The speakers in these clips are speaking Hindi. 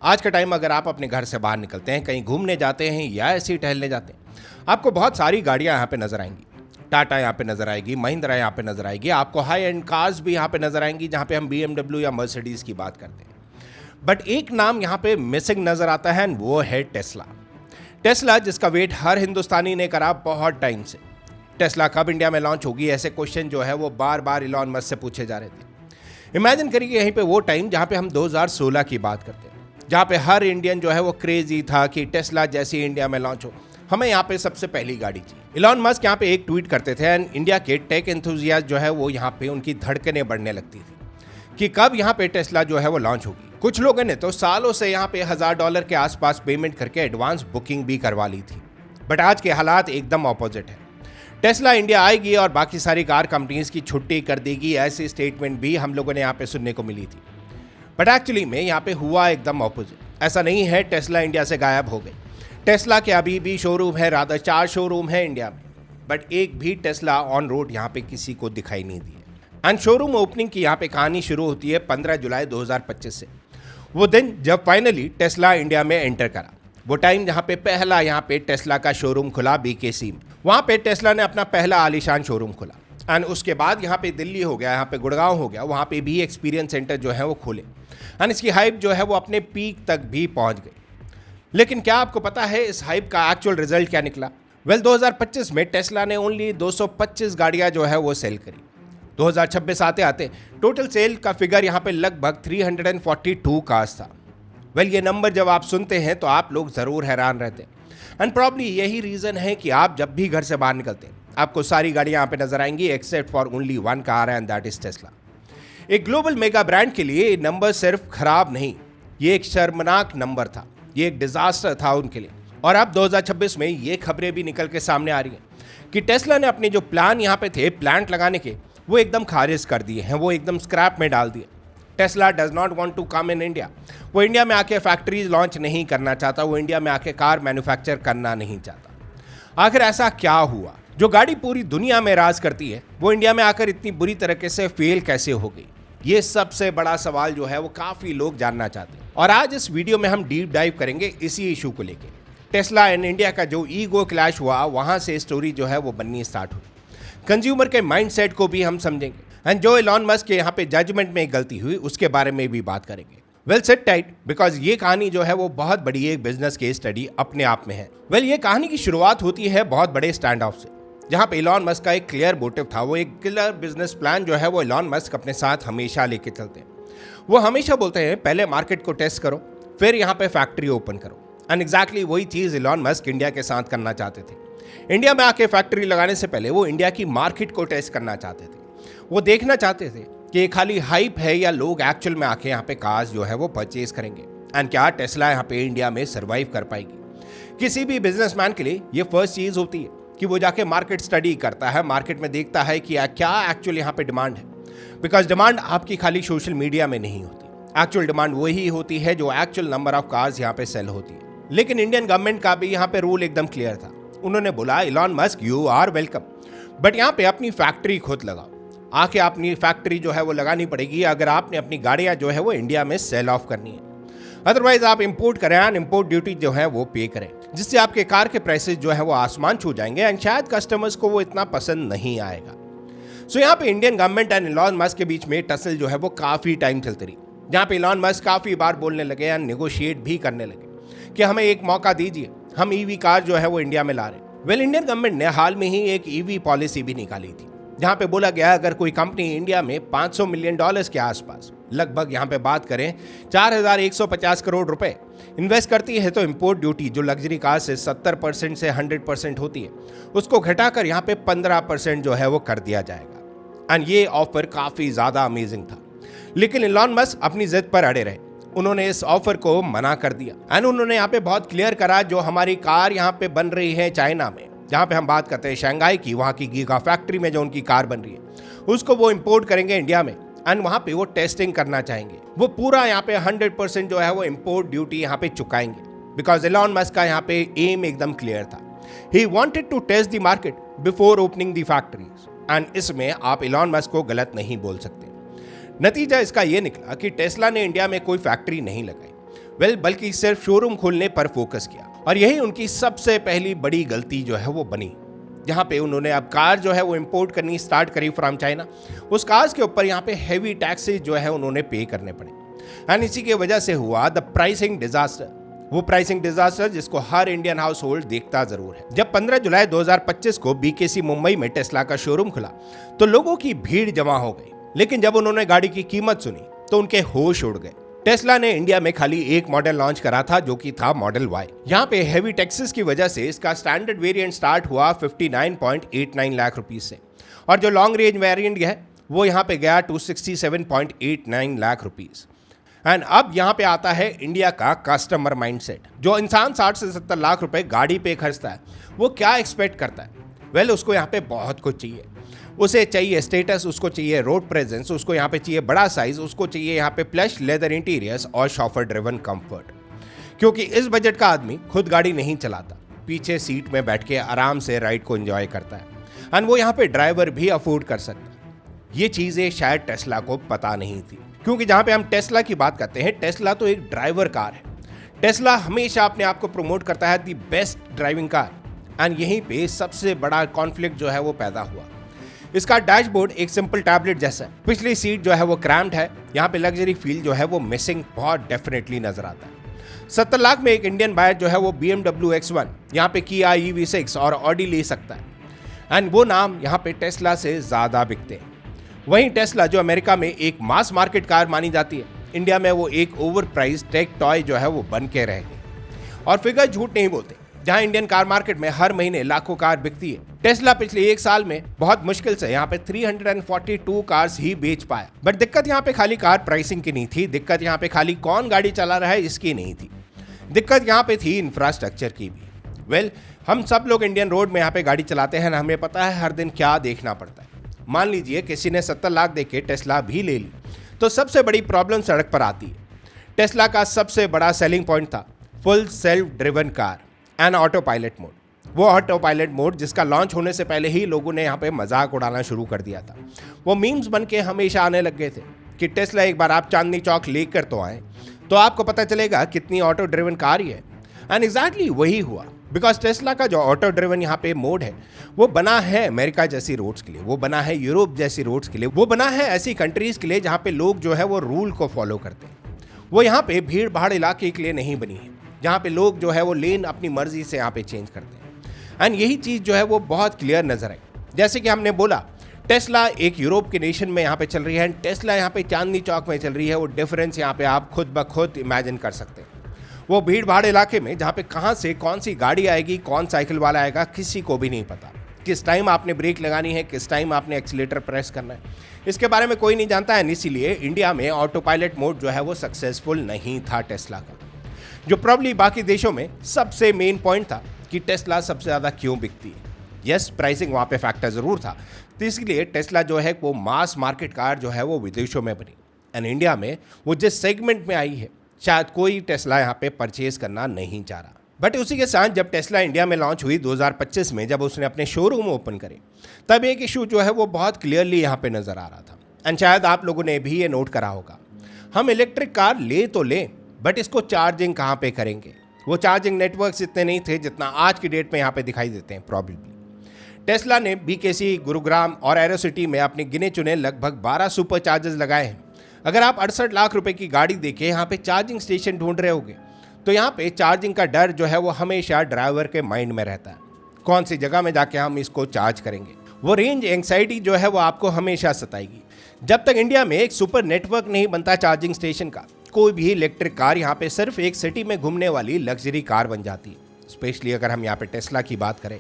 आज के टाइम अगर आप अपने घर से बाहर निकलते हैं, कहीं घूमने जाते हैं या ऐसे ही टहलने जाते हैं, आपको बहुत सारी गाड़ियां यहाँ पे नजर आएंगी। टाटा यहाँ पे नजर आएगी, महिंद्रा यहाँ पे नजर आएगी, आपको हाई एंड कार्स भी यहाँ पे नजर आएंगी, जहाँ पे हम BMW या मर्सिडीज की बात करते हैं। बट एक नाम यहाँ पे मिसिंग नजर आता है, वो है टेस्ला। टेस्ला, जिसका वेट हर हिंदुस्तानी ने करा बहुत टाइम से। टेस्ला कब इंडिया में लॉन्च होगी, ऐसे क्वेश्चन जो है वो बार बार इलॉन मस्क से पूछे जा रहे थे। इमेजिन करिए यहीं पे वो टाइम जहाँ पे हम 2016 की बात करते हैं, जहाँ पे हर इंडियन जो है वो क्रेजी था कि टेस्ला जैसी इंडिया में लॉन्च हो, हमें यहाँ पे सबसे पहली गाड़ी चाहिए। इलॉन मस्क यहाँ पे एक ट्वीट करते थे एंड इंडिया के टेक एंथुजियास्ट जो है वो यहाँ पे उनकी धड़कनें बढ़ने लगती थी कि कब यहाँ पे टेस्ला जो है वो लॉन्च होगी। कुछ लोगों ने तो सालों से यहाँ पे $1000 के आसपास पेमेंट करके एडवांस बुकिंग भी करवा ली थी। बट आज के हालात एकदम ऑपोजिट है। टेस्ला इंडिया आएगी और बाकी सारी कार कंपनीज की छुट्टी कर देगी, ऐसी स्टेटमेंट भी हम लोगों ने यहाँ पे सुनने को मिली थी। बट एक्चुअली में यहाँ पे हुआ एकदम ऑपोजिट। ऐसा नहीं है टेस्ला इंडिया से गायब हो गई। टेस्ला के अभी भी शोरूम है, रादर 4 शोरूम है इंडिया में, बट एक भी टेस्ला ऑन रोड यहाँ पे किसी को दिखाई नहीं दी है। एंड शोरूम ओपनिंग की यहाँ पे कहानी शुरू होती है 15 जुलाई 2025 से, वो दिन जब फाइनली टेस्ला इंडिया में एंटर करा। वो टाइम जहाँ पे पहला यहाँ पे टेस्ला का शोरूम खुला BKC में। वहाँ पे टेस्ला ने अपना पहला आलीशान शोरूम खोला एंड उसके बाद यहाँ पे दिल्ली हो गया, यहाँ पे गुड़गांव हो गया, वहाँ पे भी एक्सपीरियंस सेंटर जो है वो खोले एंड इसकी हाइप जो है वो अपने पीक तक भी पहुँच गई। लेकिन क्या आपको पता है इस हाइप का एक्चुअल रिजल्ट क्या निकला? 2025 में टेस्ला ने ओनली 225 गाड़ियाँ जो है वो सेल करी। 2026 आते आते टोटल सेल का फिगर यहाँ पे लगभग 342 कार्स था। ये नंबर जब आप सुनते हैं तो आप लोग ज़रूर हैरान रहते हैं एंड प्रॉब्ली यही रीज़न है कि आप जब भी घर से बाहर निकलते हैं आपको सारी गाड़ियाँ यहाँ पे नजर आएंगी except for only one car and that is Tesla. एक ग्लोबल मेगा ब्रांड के लिए ये नंबर सिर्फ खराब नहीं, ये एक शर्मनाक नंबर था, ये एक डिजास्टर था उनके लिए। और अब 2026 में ये खबरें भी निकल के सामने आ रही हैं कि टेस्ला ने अपने जो प्लान यहाँ पे थे प्लांट लगाने के, वो एकदम खारिज कर दिए हैं, वो एकदम स्क्रैप में डाल दिए। Tesla does not want to come in India. वो इंडिया में आके फैक्ट्रीज लॉन्च नहीं करना चाहता, वो इंडिया में आके कार मैन्युफैक्चर करना नहीं चाहता। आखिर ऐसा क्या हुआ? जो गाड़ी पूरी दुनिया में राज करती है वो इंडिया में आकर इतनी बुरी तरीके से फेल कैसे हो गई? ये सबसे बड़ा सवाल जो है वो काफी लोग जानना चाहते हैं और आज इस वीडियो में हम डीप डाइव करेंगे इसी इशू को लेके। टेस्ला एंड इंडिया का जो ईगो क्लैश हुआ, वहां से स्टोरी जो है वो बननी स्टार्ट हुई। कंज्यूमर के माइंडसेट को भी हम समझेंगे एंड जो इलॉन मस्क के यहाँ पे जजमेंट में गलती हुई उसके बारे में भी बात करेंगे। वेल सिट टाइट, बिकॉज ये कहानी जो है वो बहुत बड़ी एक बिजनेस केस स्टडी अपने आप में है। ये कहानी की शुरुआत होती है बहुत बड़े स्टैंड ऑफ से, जहाँ पे इलॉन मस्क का एक क्लियर मोटिव था। वो एक क्लियर बिजनेस प्लान जो है वो इलॉन मस्क अपने साथ हमेशा लेके चलते हैं। वो हमेशा बोलते हैं पहले मार्केट को टेस्ट करो, फिर यहाँ पे फैक्ट्री ओपन करो। एंड एग्जैक्टली वही चीज़ इलॉन मस्क इंडिया के साथ करना चाहते थे। इंडिया में आके फैक्ट्री लगाने से पहले वो इंडिया की मार्केट को टेस्ट करना चाहते थे। वो देखना चाहते थे कि ये खाली हाइप है या लोग एक्चुअल में आके यहाँ पे कार्स जो है वो परचेज करेंगे एंड क्या टेस्ला यहाँ पे इंडिया में सर्वाइव कर पाएगी। किसी भी बिजनेसमैन के लिए ये फर्स्ट चीज़ होती है कि वो जाके मार्केट स्टडी करता है, मार्केट में देखता है कि क्या एक्चुअल यहाँ पे डिमांड है। बिकॉज डिमांड आपकी खाली सोशल मीडिया में नहीं होती, एक्चुअल डिमांड वही होती है जो एक्चुअल नंबर ऑफ कार्स यहाँ पे सेल होती है। लेकिन इंडियन गवर्नमेंट का भी यहाँ पे रूल एकदम क्लियर था। उन्होंने बोला Elon Musk you are welcome, but यहाँ पे अपनी फैक्ट्री खुद लगाओ। आके अपनी फैक्ट्री जो है वो लगानी पड़ेगी अगर आपने अपनी गाड़ियाँ जो है वो इंडिया में सेल ऑफ करनी है। अदरवाइज आप इंपोर्ट करें एंड इंपोर्ट ड्यूटी जो है वो पे करें, जिससे आपके कार के प्राइसेस जो है वो आसमान छू जाएंगे एंड शायद कस्टमर्स को वो इतना पसंद नहीं आएगा। सो यहाँ पे Indian government and Elon Musk के बीच में टसल जो है वो काफ़ी टाइम चलती रही, जहाँ पे इलॉन मस्क काफ़ी बार बोलने लगे एंड नेगोशिएट भी करने लगे कि हमें एक मौका दीजिए, हम EV कार जो है वो इंडिया में ला रहे हैं। इंडियन गवर्नमेंट ने हाल में ही एक EV पॉलिसी भी निकाली थी, जहाँ पे बोला गया अगर कोई कंपनी इंडिया में $500 मिलियन के आसपास, लगभग यहाँ पे बात करें 4150 करोड़ रुपए इन्वेस्ट करती है तो इंपोर्ट ड्यूटी जो लग्जरी कार से 70% से 100% होती है उसको घटाकर यहाँ पे 15% जो है वो कर दिया जाएगा। एंड ये ऑफर काफ़ी ज़्यादा अमेजिंग था, लेकिन इलॉन मस्क अपनी जिद पर अड़े रहे। उन्होंने इस ऑफर को मना कर दिया एंड उन्होंने यहाँ पे बहुत क्लियर करा जो हमारी कार यहाँ पे बन रही है चाइना में, जहाँ पे हम बात करते हैं शंघाई की, वहाँ की गीगा फैक्ट्री में जो उनकी कार बन रही है उसको वो इंपोर्ट करेंगे इंडिया में एंड वहाँ पे वो टेस्टिंग करना चाहेंगे। वो पूरा यहाँ पे 100% जो है वो इंपोर्ट ड्यूटी यहाँ पे चुकाएंगे। बिकॉज इलॉन मस्क का यहाँ पे एम एकदम क्लियर था, he wanted to test the market before opening the factories and इसमें आप इलॉन मस्क को गलत नहीं बोल सकते। नतीजा इसका ये निकला कि टेस्ला ने इंडिया में कोई फैक्ट्री नहीं लगाई, बल्कि सिर्फ शोरूम खोलने पर फोकस किया, और यही उनकी सबसे पहली बड़ी गलती जो है वो बनी, जहाँ पे उन्होंने अब कार जो है वो इंपोर्ट करनी स्टार्ट करी फ्रॉम चाइना। उस कार्स के ऊपर यहाँ पे हैवी टैक्सेस जो है उन्होंने पे करने पड़े, एंड इसी की वजह से हुआ द प्राइसिंग डिजास्टर। वो प्राइसिंग डिजास्टर जिसको हर इंडियन हाउस होल्ड देखता जरूर है। जब 15 जुलाई 2025 को बीकेसी मुंबई में टेस्ला का शोरूम खुला तो लोगों की भीड़ जमा हो गई, लेकिन जब उन्होंने गाड़ी की कीमत सुनी तो उनके होश उड़ गए। टेस्ला ने इंडिया में खाली एक मॉडल लॉन्च करा था, जो कि था मॉडल वाई। यहाँ पे हैवी टैक्सेस की वजह से इसका स्टैंडर्ड वेरिएंट स्टार्ट हुआ 59.89 लाख रुपीस से, और जो लॉन्ग रेंज वेरिएंट है वो यहाँ पे गया 267.89 लाख रुपीस। एंड अब यहाँ पे आता है इंडिया का कस्टमर माइंडसेट। जो इंसान 60 से 70 लाख रुपए गाड़ी पे खर्चता है वो क्या एक्सपेक्ट करता है? उसको यहाँ पे बहुत कुछ चाहिए। उसे चाहिए स्टेटस, उसको चाहिए रोड प्रेजेंस, उसको यहाँ पे चाहिए बड़ा साइज, उसको चाहिए यहाँ पे प्लश लेदर इंटीरियर्स और शॉफर ड्रिवन कंफर्ट। क्योंकि इस बजट का आदमी खुद गाड़ी नहीं चलाता, पीछे सीट में बैठ के आराम से राइड को एंजॉय करता है, एंड वो यहाँ पे ड्राइवर भी अफोर्ड कर सकता है। ये चीजें शायद टेस्ला को पता नहीं थी, क्योंकि जहां पे हम टेस्ला की बात करते हैं, टेस्ला तो एक ड्राइवर कार है। टेस्ला हमेशा अपने आप को प्रमोट करता है the best driving car, and यहीं पे सबसे बड़ा कॉन्फ्लिक्ट जो है वो पैदा हुआ। इसका डैशबोर्ड एक सिंपल टैबलेट जैसा है, पिछली सीट जो है वो क्रैम्प्ड है, यहाँ पे लग्जरी फील जो है वो मिसिंग बहुत डेफिनेटली नजर आता है। 70 लाख में एक इंडियन बायर जो है वो BMW X1, यहाँ पे किया EV6 और ऑडी ले सकता है, एंड वो नाम यहाँ पे टेस्ला से ज्यादा बिकते हैं। वहीं टेस्ला जो अमेरिका में एक मास मार्केट कार मानी जाती है, इंडिया में वो एक ओवर प्राइस टेक टॉय जो है वो बन के रह गई। और फिगर झूठ नहीं बोलते, जहां इंडियन कार मार्केट में हर महीने लाखों कार बिकती है, टेस्ला पिछले एक साल में बहुत मुश्किल से यहाँ पे 342 कार्स ही बेच पाया। बट दिक्कत यहाँ पे खाली कार प्राइसिंग की नहीं थी, दिक्कत यहाँ पे खाली कौन गाड़ी चला रहा है इसकी नहीं थी, दिक्कत यहाँ पे थी इंफ्रास्ट्रक्चर की भी। हम सब लोग इंडियन रोड में यहाँ पे गाड़ी चलाते हैं, हमें पता है हर दिन क्या देखना पड़ता है। मान लीजिए किसी ने 70 लाख दे के टेस्ला भी ले ली, तो सबसे बड़ी प्रॉब्लम सड़क पर आती है। टेस्ला का सबसे बड़ा सेलिंग पॉइंट था full self driven car and auto pilot mode. वो ऑटो पायलट मोड जिसका लॉन्च होने से पहले ही लोगों ने यहाँ पे मजाक उड़ाना शुरू कर दिया था। वो मीम्स बन के हमेशा आने लग गए थे कि टेस्ला एक बार आप चांदनी चौक लेकर तो आए, तो आपको पता चलेगा कितनी ऑटो ड्रिवन कार ही है। एंड एग्जैक्टली वही हुआ, बिकॉज टेस्ला का जो ऑटो ड्रिवन यहाँ पे मोड है वो बना है अमेरिका जैसी रोड्स के लिए, वो बना है यूरोप जैसी रोड्स के लिए, वो बना है ऐसी कंट्रीज के लिए जहाँ पे लोग जो है वो रूल को फॉलो करते हैं। वो यहाँ पे भीड़ भाड़ इलाके के लिए नहीं बनी है, जहाँ पे लोग जो है वो लेन अपनी मर्जी से यहाँ पे चेंज करते हैं। एंड यही चीज़ जो है वो बहुत क्लियर नजर आई। जैसे कि हमने बोला, टेस्ला एक यूरोप के नेशन में यहाँ पे चल रही है, टेस्ला यहाँ पे चांदनी चौक में चल रही है। वो डिफरेंस यहाँ पे आप खुद ब खुद इमेजिन कर सकते हैं। वो भीड़ भाड़ इलाके में जहाँ पे कहाँ से कौन सी गाड़ी आएगी, कौन साइकिल वाला आएगा, किसी को भी नहीं पता। किस टाइम आपने ब्रेक लगानी है, किस टाइम आपने एक्सीलेटर प्रेस करना है, इसके बारे में कोई नहीं जानता है। इसीलिए इंडिया में ऑटो पायलट मोड जो है वो सक्सेसफुल नहीं था टेस्ला का, जो प्रॉब्ली बाकी देशों में सबसे मेन पॉइंट था कि टेस्ला सबसे ज़्यादा क्यों बिकती है। यस, प्राइसिंग वहाँ पे फैक्टर ज़रूर था, तो इसलिए टेस्ला जो है वो मास मार्केट कार जो है वो विदेशों में बनी, एंड इंडिया में वो जिस सेगमेंट में आई है शायद कोई टेस्ला यहाँ पे परचेज करना नहीं चाह रहा। बट उसी के साथ जब टेस्ला इंडिया में लॉन्च हुई 2025 में, जब उसने अपने शोरूम ओपन करे, तब एक इशू जो है वो बहुत क्लियरली यहाँ पे नज़र आ रहा था, एंड शायद आप लोगों ने भी ये नोट करा होगा। हम इलेक्ट्रिक कार ले तो लें, बट इसको चार्जिंग कहाँ पे करेंगे? वो चार्जिंग नेटवर्क्स इतने नहीं थे जितना आज की डेट में यहाँ पे दिखाई देते हैं प्रॉब्लली। टेस्ला ने बीकेसी, गुरुग्राम और एरोसिटी में अपने गिने चुने लगभग 12 सुपर चार्जर्स लगाए हैं। अगर आप 68 लाख रुपए की गाड़ी देके यहाँ पे चार्जिंग स्टेशन ढूंढ रहे होगे, तो यहाँ पे चार्जिंग का डर जो है वो हमेशा ड्राइवर के माइंड में रहता है। कौन सी जगह में जाके हम इसको चार्ज करेंगे? वो रेंज एंग्जाइटी जो है वो आपको हमेशा सताएगी। जब तक इंडिया में एक सुपर नेटवर्क नहीं बनता चार्जिंग स्टेशन का, कोई भी इलेक्ट्रिक कार यहाँ पे सिर्फ एक सिटी में घूमने वाली लग्जरी कार बन जाती है। स्पेशली अगर हम यहाँ पे टेस्ला की बात करें,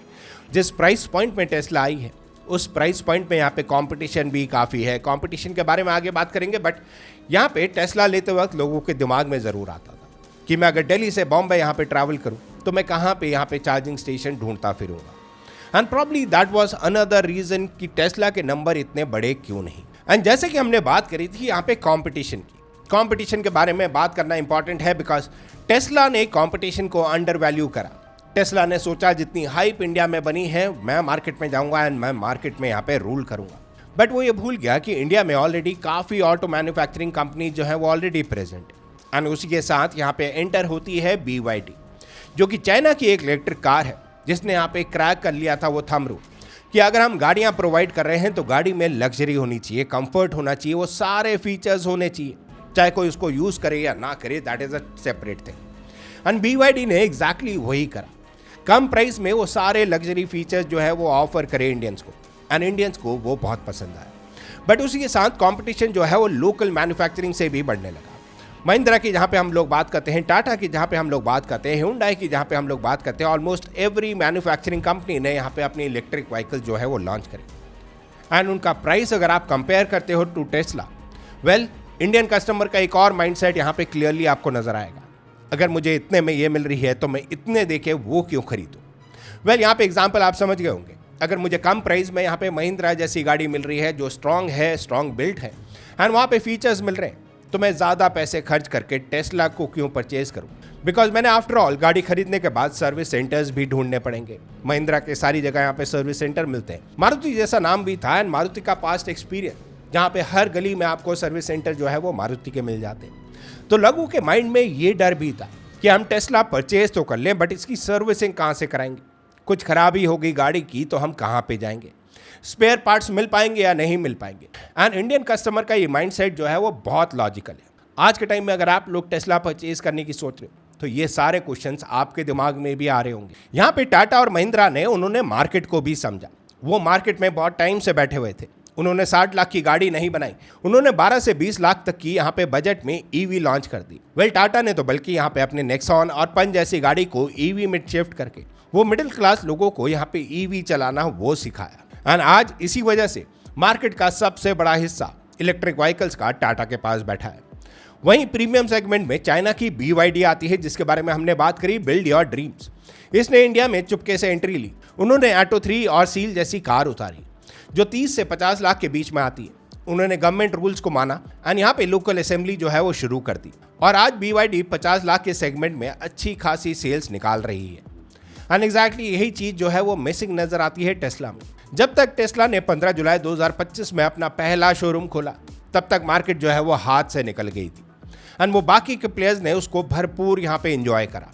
जिस प्राइस पॉइंट में टेस्ला आई है, उस प्राइस पॉइंट में यहाँ पे कंपटीशन भी काफ़ी है। कंपटीशन के बारे में आगे बात करेंगे, बट यहाँ पे टेस्ला लेते वक्त लोगों के दिमाग में ज़रूर आता था कि मैं अगर दिल्ली से बॉम्बे यहाँ पे ट्रैवल करूँ तो मैं कहाँ पे यहाँ पे चार्जिंग स्टेशन ढूंढता फिरूंगा। And probably that was another reason कि टेस्ला के नंबर इतने बड़े क्यों नहीं। एंड जैसे कि हमने बात करी थी यहाँ पे कंपटीशन की, कंपटीशन के बारे में बात करना इंपॉर्टेंट है, बिकॉज टेस्ला ने कंपटीशन को अंडर वैल्यू करा। टेस्ला ने सोचा जितनी हाइप इंडिया में बनी है, मैं मार्केट में जाऊंगा एंड मैं मार्केट में यहाँ पे रूल करूंगा। बट वो ये भूल गया कि इंडिया में ऑलरेडी काफ़ी ऑटो मैन्युफैक्चरिंग कंपनी जो है वो ऑलरेडी प्रेजेंट, एंड उसी के साथ यहाँ पे एंटर होती है BYD, जो कि चाइना की एक इलेक्ट्रिक कार है जिसने यहाँ पे क्रैक कर लिया था वो थंब रूल कि अगर हम गाड़ियाँ प्रोवाइड कर रहे हैं तो गाड़ी में लग्जरी होनी चाहिए, कंफर्ट होना चाहिए, वो सारे फीचर्स होने चाहिए, चाहे कोई उसको यूज़ करे या ना करे, that is a separate thing. And BYD ने एग्जैक्टली वही करा, कम प्राइस में वो सारे लग्जरी फीचर्स जो है वो ऑफर करे इंडियंस को, एंड इंडियंस को वो बहुत पसंद आया। बट उसी के साथ कंपटीशन जो है वो लोकल मैन्युफैक्चरिंग से भी बढ़ने लगा। महिंद्रा की जहाँ पे हम लोग बात करते हैं, टाटा की जहाँ पे हम लोग बात करते हैं, हुंडई की जहाँ पे हम लोग बात करते हैं, ऑलमोस्ट एवरी मैन्युफैक्चरिंग कंपनी ने यहाँ पे अपनी इलेक्ट्रिक व्हीकल जो है वो लॉन्च करी। एंड उनका प्राइस अगर आप कंपेयर करते हो to Tesla, well Indian customer का एक और माइंडसेट यहाँ पे क्लियरली आपको नजर आएगा, अगर मुझे इतने में ये मिल रही है तो मैं इतने देके वो क्यों खरीदूँ। वेल यहाँ पे एग्जाम्पल आप समझ गए होंगे, अगर मुझे कम प्राइस में यहाँ पे महिंद्रा जैसी गाड़ी मिल रही है जो स्ट्रांग है, स्ट्रांग बिल्ट है, एंड वहाँ पे फीचर्स मिल रहे हैं, तो मैं ज़्यादा पैसे खर्च करके टेस्ला को क्यों परचेज करूं? बिकॉज मैंने आफ्टर ऑल गाड़ी खरीदने के बाद सर्विस सेंटर्स भी ढूंढने पड़ेंगे। महिंद्रा के सारी जगह यहाँ पे सर्विस सेंटर मिलते हैं, मारुति जैसा नाम भी था, एंड मारुति का पास्ट एक्सपीरियंस जहाँ पे हर गली में आपको सर्विस सेंटर जो है वो मारुति के मिल जाते हैं। तो लोगों के माइंड में ये डर भी था कि हम टेस्ला परचेज तो कर लें, बट इसकी सर्विसिंग कहाँ से कराएंगे, कुछ खराबी होगी गाड़ी की तो हम कहाँ पे जाएंगे, स्पेयर पार्ट्स मिल पाएंगे या नहीं मिल पाएंगे। एंड इंडियन कस्टमर का ये माइंडसेट जो है वो बहुत लॉजिकल है। आज के टाइम में अगर आप लोग टेस्ला परचेज करने की सोच रहे हो तो ये सारे क्वेश्चंस आपके दिमाग में भी आ रहे होंगे। यहाँ पे टाटा और महिंद्रा ने उन्होंने मार्केट को भी समझा। वो मार्केट में बहुत टाइम से बैठे हुए थे, उन्होंने 60 लाख की गाड़ी नहीं बनाई, उन्होंने 12 से 20 लाख तक की यहाँ पे बजट में ईवी लॉन्च कर दी। वेल टाटा ने तो बल्कि यहाँ पे अपने नेक्सॉन और पंच जैसी गाड़ी को ईवी में शिफ्ट करके वो मिडिल क्लास लोगों को यहाँ पे ईवी चलाना वो सिखाया। एंड आज इसी वजह से मार्केट का सबसे बड़ा हिस्सा इलेक्ट्रिक व्हीकल्स का टाटा के पास बैठा है। वहीं प्रीमियम सेगमेंट में चाइना की BYD आती है, जिसके बारे में हमने बात करी, बिल्ड योर ड्रीम्स। इसने इंडिया में चुपके से एंट्री ली। उन्होंने ऑटो 3 और सील जैसी कार उतारी जो 30 से 50 लाख के बीच में आती है। उन्होंने गवर्नमेंट रूल्स को माना एंड यहाँ पे लोकल असेंबली जो है वो शुरू कर दी, और आज BYD 50 लाख के सेगमेंट में अच्छी खासी सेल्स निकाल रही है। एंड एग्जैक्टली यही चीज़ जो है वो मिसिंग नजर आती है टेस्ला में। जब तक टेस्ला ने 15 जुलाई 2025 में अपना पहला शोरूम खोला, तब तक मार्केट जो है वो हाथ से निकल गई थी, एंड वो बाकी के प्लेयर्स ने उसको भरपूर यहाँ पे एंजॉय करा।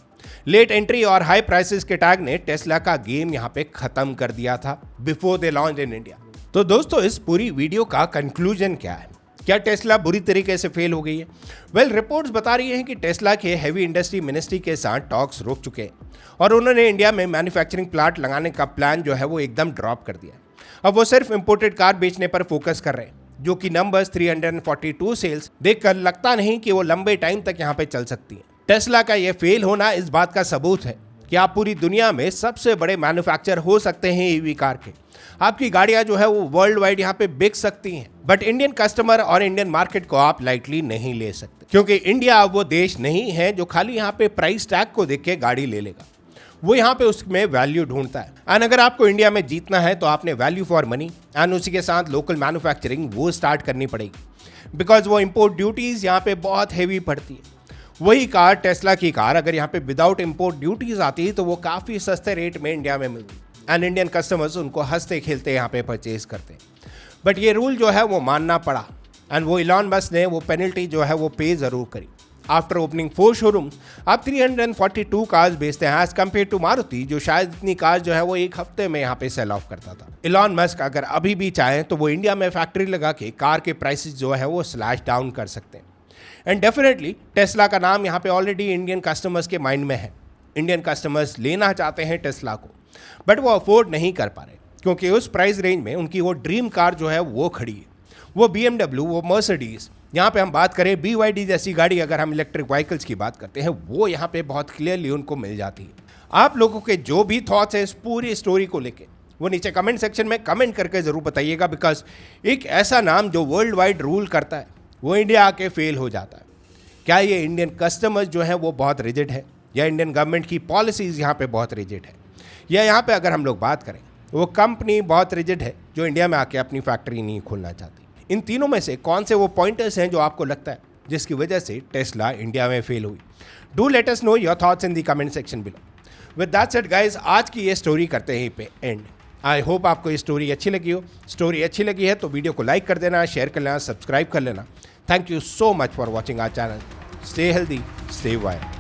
लेट एंट्री और हाई प्राइसेस के टैग ने टेस्ला का गेम यहाँ पे खत्म कर दिया था before they launch in India. तो दोस्तों, इस पूरी वीडियो का कंक्लूजन क्या है? क्या टेस्ला बुरी तरीके से फेल हो गई है? वेल, रिपोर्ट्स बता रही हैं कि टेस्ला के हेवी इंडस्ट्री मिनिस्ट्री के साथ टॉक्स रुक चुके हैं और उन्होंने इंडिया में मैन्युफैक्चरिंग प्लांट लगाने का प्लान जो है वो एकदम ड्रॉप कर दिया। अब वो सिर्फ इंपोर्टेड कार बेचने पर फोकस कर रहे हैं, जो कि नंबर्स 342 सेल्स देखकर लगता नहीं कि वो लंबे टाइम तक यहाँ पे चल सकती है। टेस्ला का ये फेल होना इस बात का सबूत है कि आप पूरी दुनिया में सबसे बड़े मैन्युफैक्चरर हो सकते हैं ईवी कार के। आपकी गाड़ियां जो है वो वर्ल्ड वाइड यहाँ पे बिक सकती हैं, बट इंडियन कस्टमर और इंडियन मार्केट को आप लाइटली नहीं ले सकते, क्योंकि इंडिया अब वो देश नहीं है जो खाली यहाँ पे प्राइस टैग को देख के गाड़ी ले लेगा। वो यहाँ पे उसमें वैल्यू ढूंढता है। एंड अगर आपको इंडिया में जीतना है तो आपने वैल्यू फॉर मनी एंड उसी के साथ लोकल मैन्युफैक्चरिंग वो स्टार्ट करनी पड़ेगी, बिकॉज वो इम्पोर्ट ड्यूटीज यहाँ पे बहुत हैवी पड़ती है। वही कार, टेस्ला की कार, अगर यहाँ पे विदाउट इम्पोर्ट ड्यूटीज आती तो वो काफ़ी सस्ते रेट में इंडिया में मिलती, एंड इंडियन कस्टमर्स उनको हंसते खेलते यहाँ पे परचेज करते। बट ये रूल जो है वो मानना पड़ा, एंड वो इलॉन मस्क ने वो पेनल्टी जो है वो पे ज़रूर करी। आफ्टर ओपनिंग 4 शोरूम आप 342 कार्स बेचते हैं एज कम्पेयर टू मारुति, जो शायद इतनी कार जो है वो एक हफ्ते में यहाँ पे सेल ऑफ करता था। इलॉन मस्क अगर अभी भी चाहें तो वो इंडिया में फैक्ट्री लगा के कार के प्राइसेस जो है वो स्लैश डाउन कर सकते हैं। एंड डेफिनेटली टेस्ला का नाम यहाँ पे ऑलरेडी इंडियन कस्टमर्स के माइंड में है। इंडियन कस्टमर्स लेना चाहते हैं टेस्ला को, बट वो अफोर्ड नहीं कर पा रहे, क्योंकि उस प्राइस रेंज में उनकी वो ड्रीम कार जो है वो खड़ी है, वो BMW, वो मर्सिडीज। यहाँ पे हम बात करें BYD जैसी गाड़ी, अगर हम इलेक्ट्रिक व्हीकल्स की बात करते हैं, वो यहाँ पे बहुत क्लियरली उनको मिल जाती है। आप लोगों के जो भी थॉट्स हैं इस पूरी स्टोरी को लेके, वो नीचे कमेंट सेक्शन में कमेंट करके ज़रूर बताइएगा, बिकॉज एक ऐसा नाम जो वर्ल्ड वाइड रूल करता है वो इंडिया आके फेल हो जाता है। क्या ये इंडियन कस्टमर्स जो है वो बहुत रिजिड है, या इंडियन गवर्नमेंट की पॉलिसीज़ यहाँ पे बहुत रिजिड है, या यहाँ पे अगर हम लोग बात करें वो कंपनी बहुत रिजिड है जो इंडिया में आके अपनी फैक्ट्री नहीं खोलना चाहती? इन तीनों में से कौन से वो पॉइंटर्स हैं जो आपको लगता है जिसकी वजह से टेस्ला इंडिया में फेल हुई? Do let us know your thoughts in the comment section below. With that said guys, आज की ये स्टोरी करते हैं पे एंड। आई होप आपको ये स्टोरी अच्छी लगी हो। स्टोरी अच्छी लगी है तो वीडियो को लाइक कर देना, शेयर कर लेना, सब्सक्राइब कर लेना। Thank you so much for watching our channel. Stay healthy, stay wire.